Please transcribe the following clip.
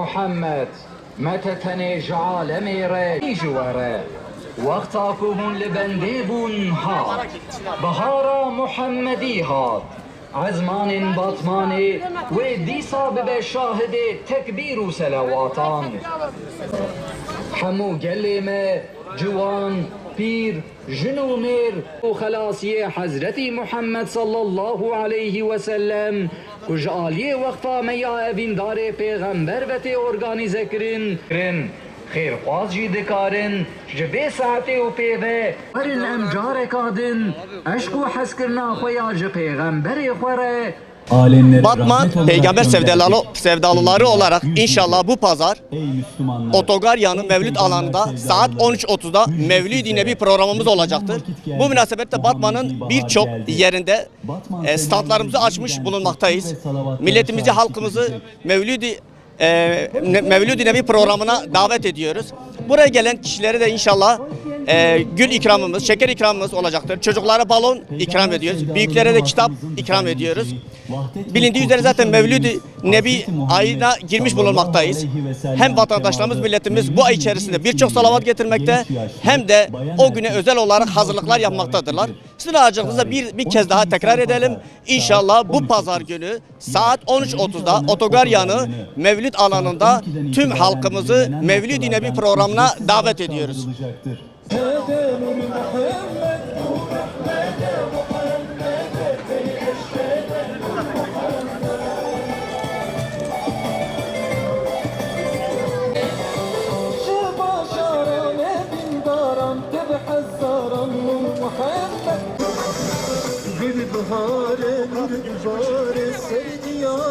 محمد متى تنيج عالمي ري جواره وقتاكم لبنديبون ها بهارا محمدي هات عزمان باطماني وديسا بشاهد تكبير وسلواتان حمو قليمه جوان پیر جنومیر و خلاصی حضرت محمد صلی الله علیه و سلم کجالی وقتا میا اویندار پیغمبر و تی ارگانیزه کرن خیر خواز جی دکارن جبه ساعتی و پیوه ارن امجار کادن اشکو حس کرنا خویا جی پیغمبر خوره Batman peygamber sevdalıları olarak inşallah bu pazar Otogar Yanı Mevlüt alanında saat 13.30'da Mevlid-i Nebi programımız olacaktır. Bu münasebetle Batman'ın birçok yerinde standlarımızı açmış bulunmaktayız. Milletimizi, halkımızı Mevlid-i Nebi programına davet ediyoruz. Buraya gelen kişilere de inşallah gül ikramımız, şeker ikramımız olacaktır. Çocuklara balon ikram ediyoruz. Büyüklere de kitap ikram ediyoruz. Bilindiği üzere zaten Mevlid-i Nebi ayına girmiş bulunmaktayız. Hem vatandaşlarımız, milletimiz bu ay içerisinde birçok salavat getirmekte hem de o güne özel olarak hazırlıklar yapmaktadırlar. Sizin aracılığınızla bir kez daha tekrar edelim. İnşallah bu pazar günü saat 13.30'da Otogar Yanı Mevlid alanında tüm halkımızı Mevlid-i Nebi programına davet ediyoruz. Bir bahare, bir güzare, sevdi ya.